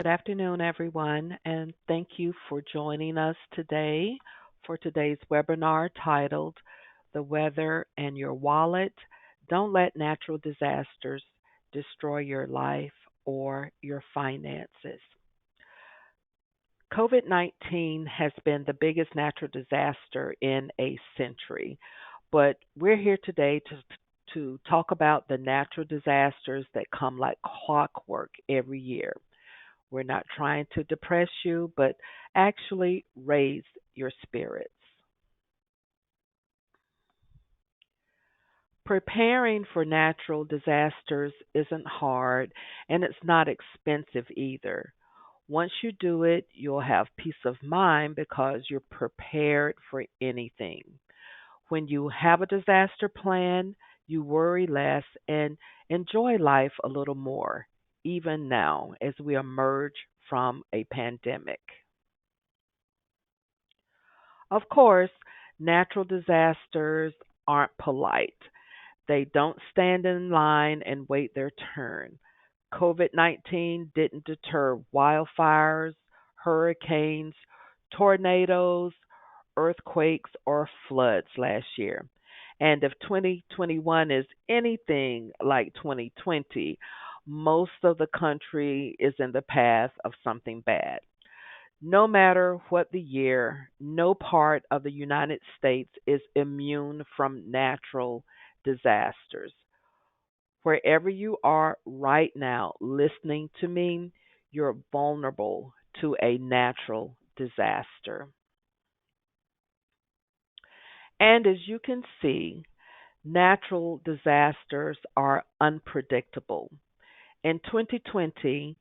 Good afternoon, everyone, and thank you for joining us today for today's webinar titled The Weather and Your Wallet. Don't let natural disasters destroy your life or your finances. COVID 19 has been the biggest natural disaster in a century, but we're here today to talk about the natural disasters that come like clockwork every year. We're not trying to depress you, but actually raise your spirits. Preparing for natural disasters isn't hard and it's not expensive either. Once you do it, you'll have peace of mind because you're prepared for anything. When you have a disaster plan, you worry less and enjoy life a little more, even now as we emerge from a pandemic. Of course, natural disasters aren't polite. They don't stand in line and wait their turn. COVID 19 didn't deter wildfires, hurricanes, tornadoes, earthquakes, or floods last year. And if 2021 is anything like 2020, most of the country is in the path of something bad. No matter what the year, no part of the United States is immune from natural disasters. Wherever you are right now listening to me, you're vulnerable to a natural disaster. And as you can see, natural disasters are unpredictable. In 2020,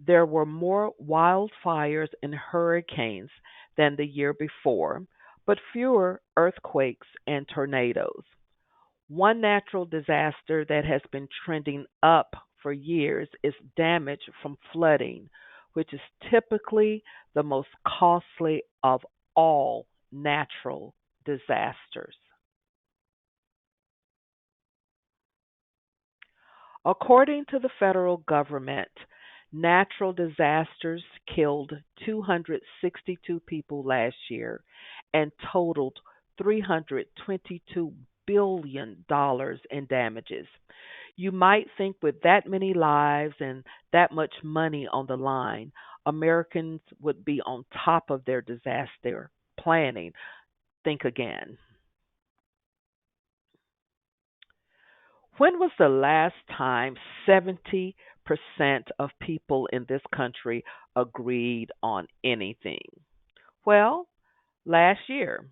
there were more wildfires and hurricanes than the year before, but fewer earthquakes and tornadoes. One natural disaster that has been trending up for years is damage from flooding, which is typically the most costly of all natural disasters. According to the federal government, natural disasters killed 262 people last year and totaled $322 billion in damages. You might think with that many lives and that much money on the line, Americans would be on top of their disaster planning. Think again. When was the last time 70% of people in this country agreed on anything? Well, last year,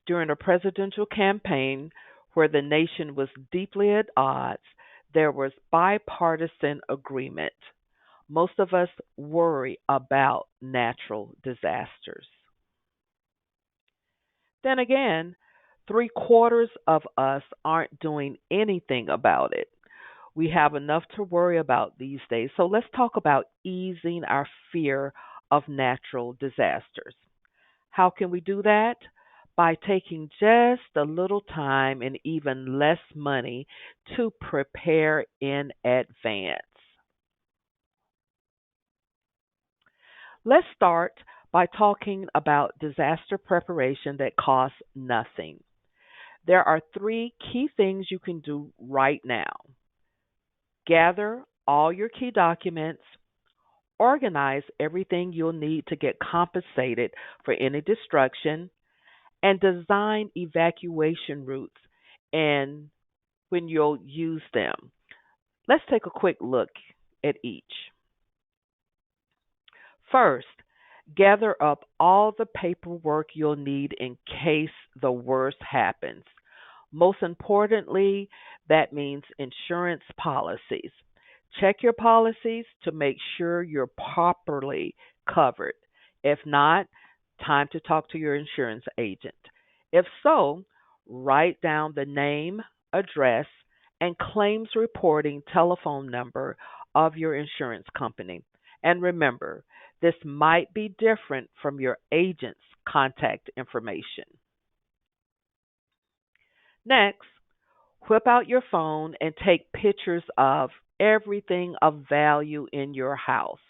during a presidential campaign where the nation was deeply at odds, there was bipartisan agreement. Most of us worry about natural disasters. Then again, three-quarters of us aren't doing anything about it. We have enough to worry about these days. So let's talk about easing our fear of natural disasters. How can we do that? By taking just a little time and even less money to prepare in advance. Let's start by talking about disaster preparation that costs nothing. There are three key things you can do right now: gather all your key documents, organize everything you'll need to get compensated for any destruction, and design evacuation routes and when you'll use them. Let's take a quick look at each. First, gather up all the paperwork you'll need in case the worst happens. Most importantly, that means insurance policies. Check your policies to make sure you're properly covered. If not, time to talk to your insurance agent. If so, write down the name, address, and claims reporting telephone number of your insurance company. And remember, this might be different from your agent's contact information. Next, whip out your phone and take pictures of everything of value in your house.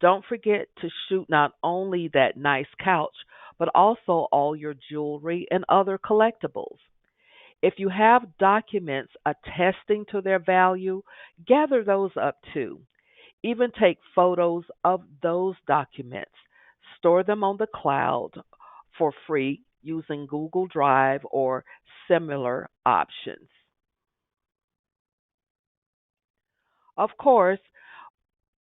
Don't forget to shoot not only that nice couch, but also all your jewelry and other collectibles. If you have documents attesting to their value, gather those up too. Even take photos of those documents. Store them on the cloud for free using Google Drive or similar options. Of course,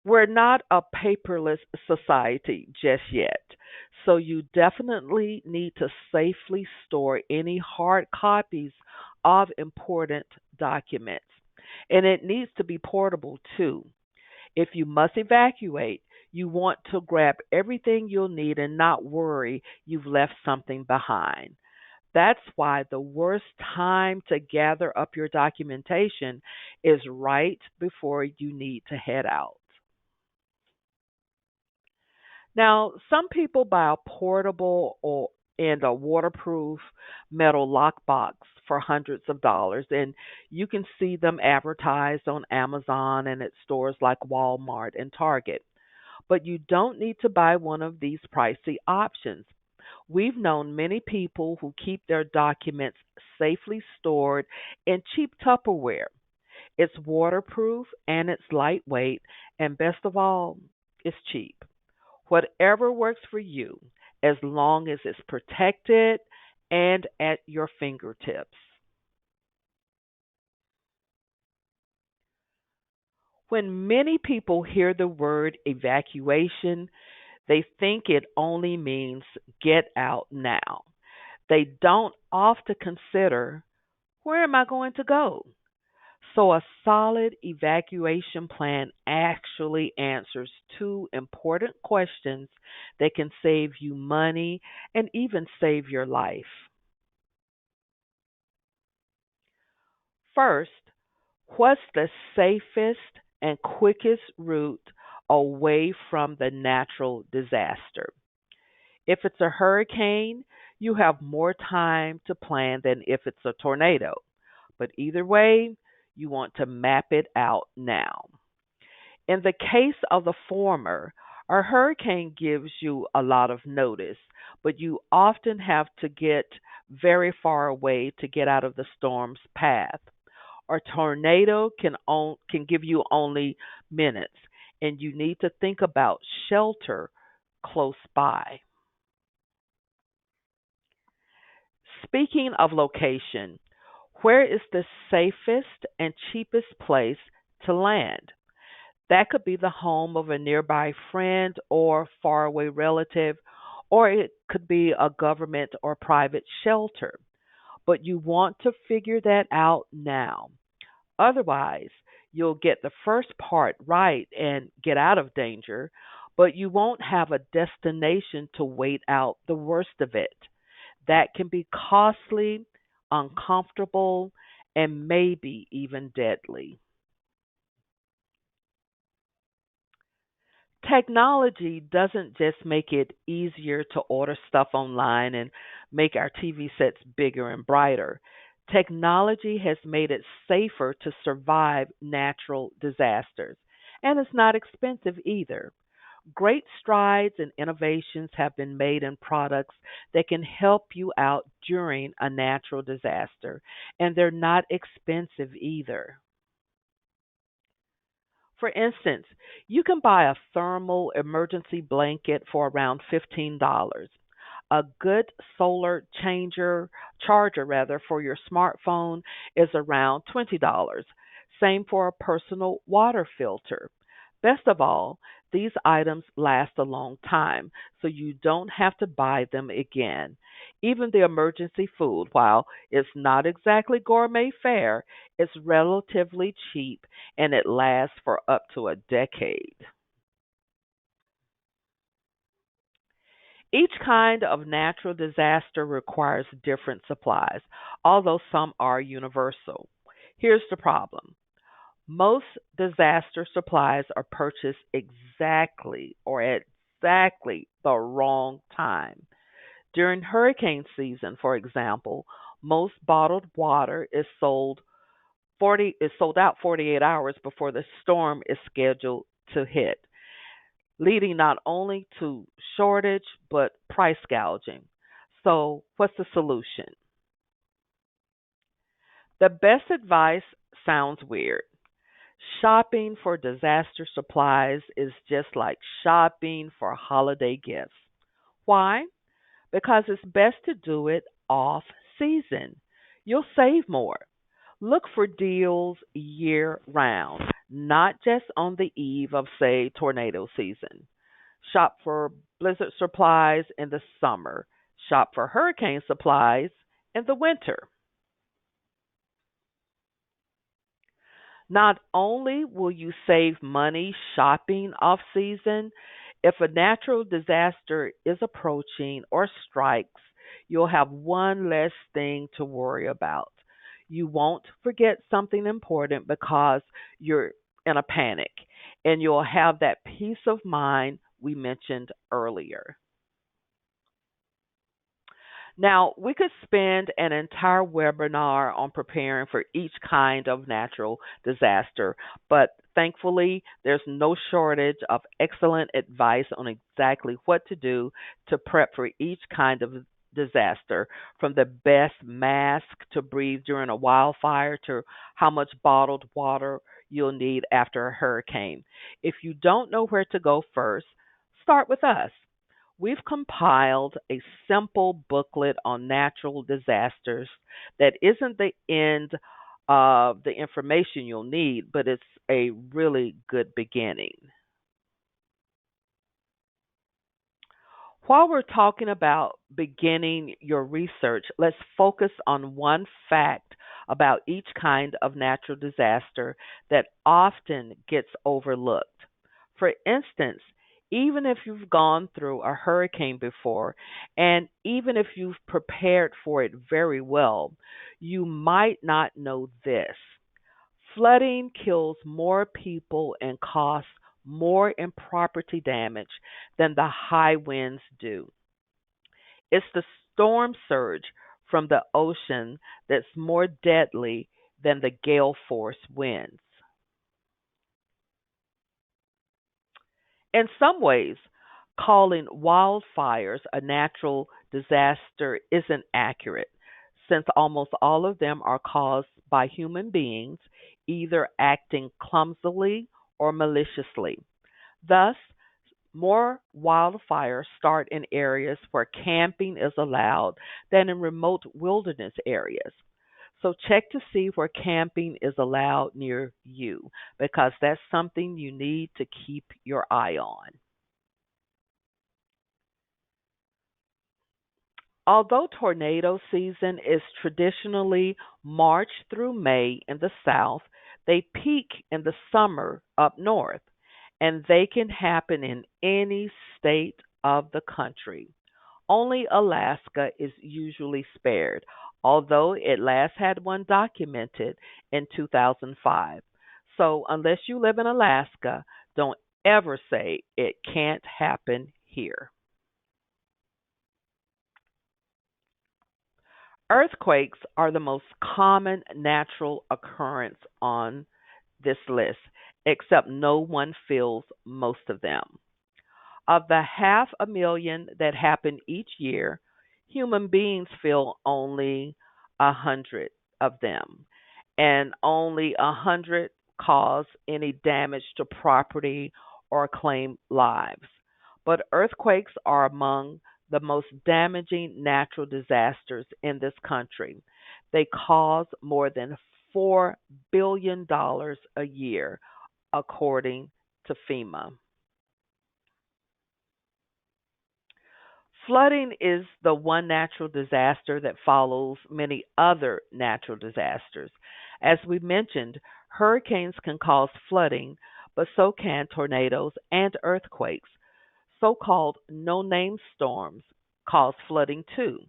we're not a paperless society just yet, so you definitely need to safely store any hard copies of important documents. And it needs to be portable too. If you must evacuate, you want to grab everything you'll need and not worry you've left something behind. That's why the worst time to gather up your documentation is right before you need to head out. Now, some people buy a portable or and a waterproof metal lockbox for hundreds of dollars, and you can see them advertised on Amazon and at stores like Walmart and Target. But you don't need to buy one of these pricey options. We've known many people who keep their documents safely stored in cheap Tupperware. It's waterproof and it's lightweight, and best of all, it's cheap. Whatever works for you, as long as it's protected and at your fingertips. When many people hear the word evacuation, they think it only means get out now. They don't often consider, where am I going to go? So, a solid evacuation plan actually answers two important questions that can save you money and even save your life. First, what's the safest and quickest route away from the natural disaster? If it's a hurricane, you have more time to plan than if it's a tornado. But either way, you want to map it out now. In the case of the former, a hurricane gives you a lot of notice, but you often have to get very far away to get out of the storm's path. A tornado can give you only minutes, and you need to think about shelter close by. Speaking of location, where is the safest and cheapest place to land? That could be the home of a nearby friend or faraway relative, or it could be a government or private shelter. But you want to figure that out now. Otherwise, you'll get the first part right and get out of danger, but you won't have a destination to wait out the worst of it. That can be costly, uncomfortable, and maybe even deadly. Technology doesn't just make it easier to order stuff online and make our TV sets bigger and brighter. Technology has made it safer to survive natural disasters, and it's not expensive either. Great strides and innovations have been made in products that can help you out during a natural disaster, and they're not expensive either. For instance, you can buy a thermal emergency blanket for around $15. A good solar charger rather for your smartphone is around $20. Same for a personal water filter. Best of all, these items last a long time, so you don't have to buy them again. Even the emergency food, while it's not exactly gourmet fare, is relatively cheap and it lasts for up to a decade. Each kind of natural disaster requires different supplies, although some are universal. Here's the problem: most disaster supplies are purchased exactly or at exactly the wrong time. During hurricane season, for example, most bottled water is sold out 48 hours before the storm is scheduled to hit. leading not only to shortage but price gouging. So, what's the solution? The best advice sounds weird. Shopping for disaster supplies is just like shopping for holiday gifts. Why? Because it's best to do it off season. You'll save more. Look for deals year round, not just on the eve of, say, tornado season. Shop for blizzard supplies in the summer. Shop for hurricane supplies in the winter. Not only will you save money shopping off season, if a natural disaster is approaching or strikes, you'll have one less thing to worry about. You won't forget something important because you're in a panic, and you'll have that peace of mind we mentioned earlier. Now, we could spend an entire webinar on preparing for each kind of natural disaster, but thankfully, there's no shortage of excellent advice on exactly what to do to prep for each kind of disaster, from the best mask to breathe during a wildfire to how much bottled water you'll need after a hurricane. If you don't know where to go first, start with us. We've compiled a simple booklet on natural disasters that isn't the end of the information you'll need, but it's a really good beginning. While we're talking about beginning your research, let's focus on one fact about each kind of natural disaster that often gets overlooked. For instance, even if you've gone through a hurricane before, and even if you've prepared for it very well, you might not know this. Flooding kills more people and costs more in property damage than the high winds do. It's the storm surge from the ocean that's more deadly than the gale force winds. In some ways, calling wildfires a natural disaster isn't accurate, since almost all of them are caused by human beings either acting clumsily or maliciously. Thus, more wildfires start in areas where camping is allowed than in remote wilderness areas. So check to see where camping is allowed near you, because that's something you need to keep your eye on. Although tornado season is traditionally March through May in the South, they peak in the summer up north, and they can happen in any state of the country. Only Alaska is usually spared, although it last had one documented in 2005. So, unless you live in Alaska, don't ever say it can't happen here. Earthquakes are the most common natural occurrence on this list, except no one feels most of them. Of the half a million that happen each year, human beings feel only 100 of them, and only 100 cause any damage to property or claim lives. But earthquakes are among the most damaging natural disasters in this country. They cause more than $4 billion a year, according to FEMA. Flooding is the one natural disaster that follows many other natural disasters. As we mentioned, hurricanes can cause flooding, but so can tornadoes and earthquakes. So called no name storms cause flooding too.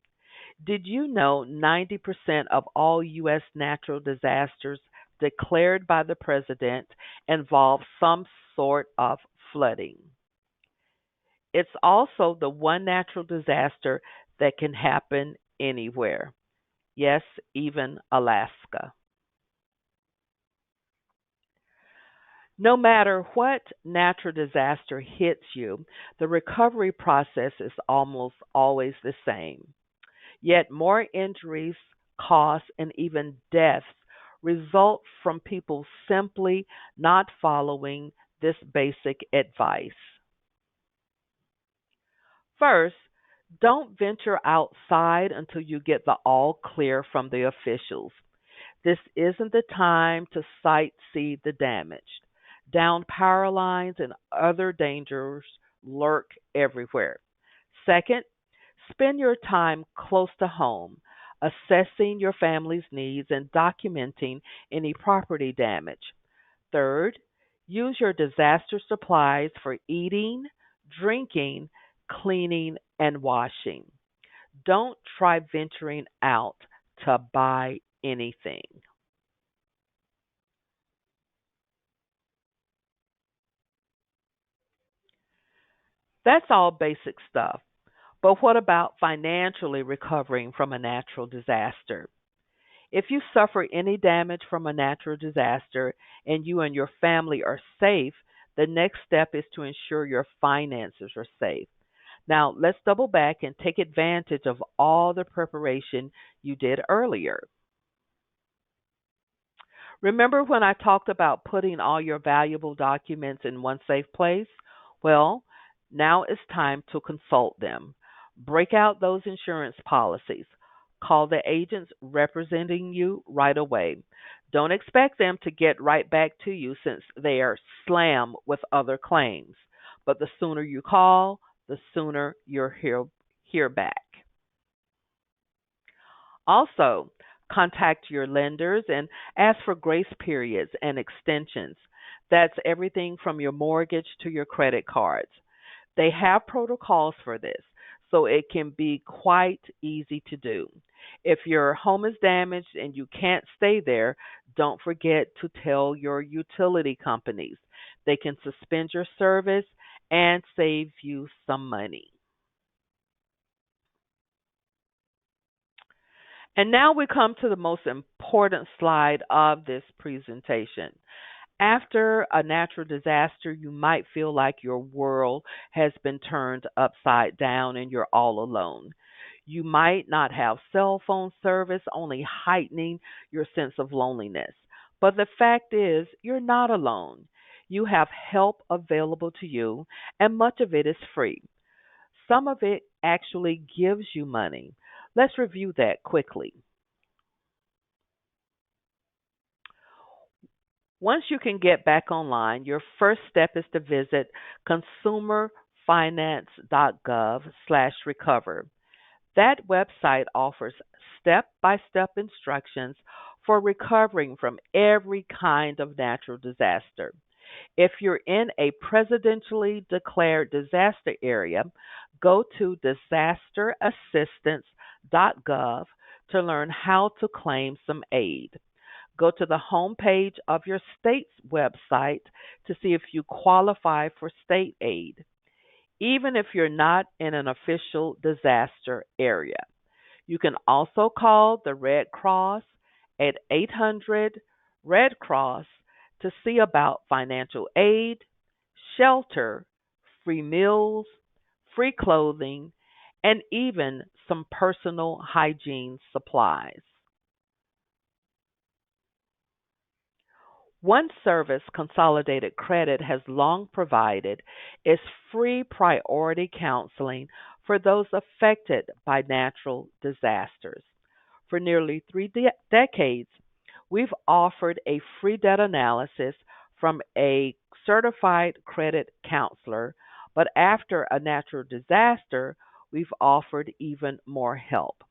Did you know 90% of all U.S. natural disasters declared by the president involve some sort of flooding? It's also the one natural disaster that can happen anywhere. Yes, even Alaska. No matter what natural disaster hits you, the recovery process is almost always the same. Yet more injuries, costs, and even deaths result from people simply not following this basic advice. First, don't venture outside until you get the all clear from the officials. This isn't the time to sightsee the damage. Downed power lines and other dangers lurk everywhere. Second, spend your time close to home, assessing your family's needs and documenting any property damage. Third, use your disaster supplies for eating, drinking, cleaning, and washing. Don't try venturing out to buy anything. That's all basic stuff. But what about financially recovering from a natural disaster? If you suffer any damage from a natural disaster and you and your family are safe, the next step is to ensure your finances are safe. Now, let's double back and take advantage of all the preparation you did earlier. Remember when I talked about putting all your valuable documents in one safe place? Well, now it's time to consult them. Break out those insurance policies. Call the agents representing you right away. Don't expect them to get right back to you since they are slammed with other claims. But the sooner you call, the sooner you'll hear back. Also, contact your lenders and ask for grace periods and extensions. That's everything from your mortgage to your credit cards. They have protocols for this, so it can be quite easy to do. If your home is damaged and you can't stay there, don't forget to tell your utility companies. They can suspend your service and save you some money. And now we come to the most important slide of this presentation. After a natural disaster, you might feel like your world has been turned upside down and you're all alone. You might not have cell phone service, only heightening your sense of loneliness. But the fact is, you're not alone. You have help available to you, and much of it is free. Some of it actually gives you money. Let's review that quickly. Once you can get back online, your first step is to visit consumerfinance.gov/recover. That website offers step-by-step instructions for recovering from every kind of natural disaster. If you're in a presidentially declared disaster area, go to disasterassistance.gov to learn how to claim some aid. Go to the home page of your state's website to see if you qualify for state aid, even if you're not in an official disaster area. You can also call the Red Cross at 800 Red Cross to see about financial aid, shelter, free meals, free clothing, and even some personal hygiene supplies. One service Consolidated Credit has long provided is free priority counseling for those affected by natural disasters. For nearly three decades, we've offered a free debt analysis from a certified credit counselor, but after a natural disaster, we've offered even more help.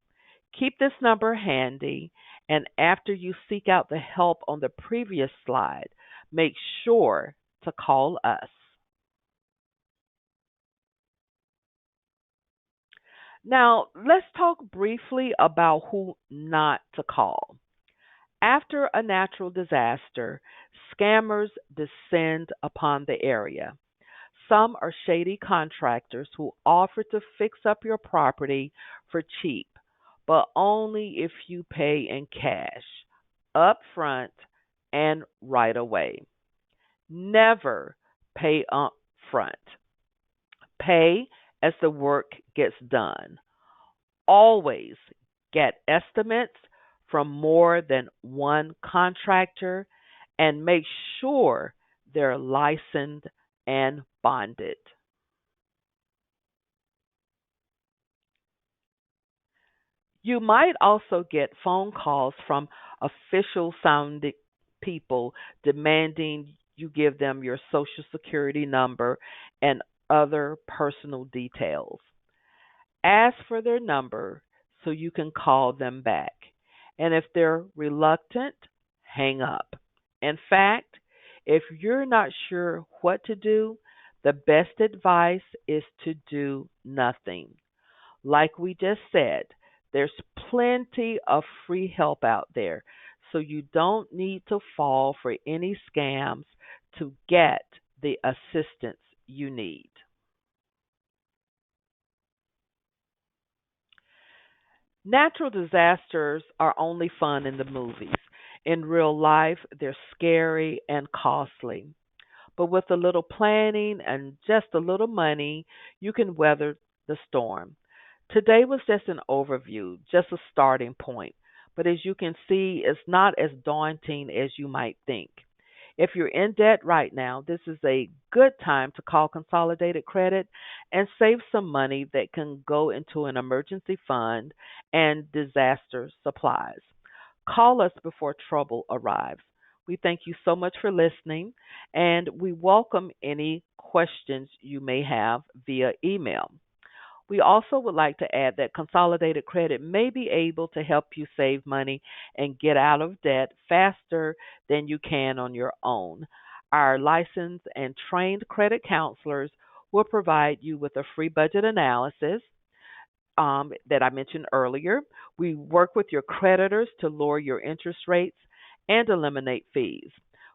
Keep this number handy, and after you seek out the help on the previous slide, make sure to call us. Now, let's talk briefly about who not to call. After a natural disaster, scammers descend upon the area. Some are shady contractors who offer to fix up your property for cheap, but only if you pay in cash, up front, and right away. Never pay up front. Pay as the work gets done. Always get estimates from more than one contractor and make sure they're licensed and bonded. You might also get phone calls from official sounding people demanding you give them your social security number and other personal details. Ask for their number so you can call them back. And if they're reluctant, hang up. In fact, if you're not sure what to do, the best advice is to do nothing. Like we just said, there's plenty of free help out there, so you don't need to fall for any scams to get the assistance you need. Natural disasters are only fun in the movies. In real life, they're scary and costly. But with a little planning and just a little money, you can weather the storm. Today was just an overview, just a starting point. But as you can see, it's not as daunting as you might think. If you're in debt right now, this is a good time to call Consolidated Credit and save some money that can go into an emergency fund and disaster supplies. Call us before trouble arrives. We thank you so much for listening, and we welcome any questions you may have via email. We also would like to add that Consolidated Credit may be able to help you save money and get out of debt faster than you can on your own. Our licensed and trained credit counselors will provide you with a free budget analysis that I mentioned earlier. We work with your creditors to lower your interest rates and eliminate fees.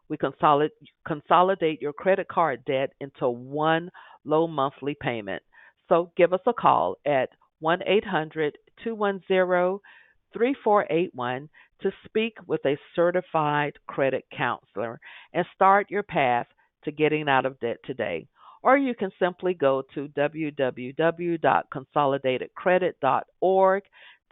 We consolidate your credit card debt into one low monthly payment. So give us a call at 1-800-210-3481 to speak with a certified credit counselor and start your path to getting out of debt today. Or you can simply go to www.consolidatedcredit.org.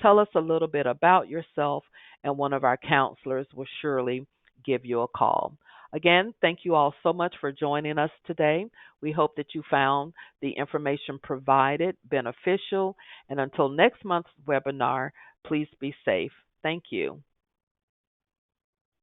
Tell us a little bit about yourself, and one of our counselors will surely give you a call. Again, thank you all so much for joining us today. We hope that you found the information provided beneficial. And until next month's webinar, please be safe. Thank you.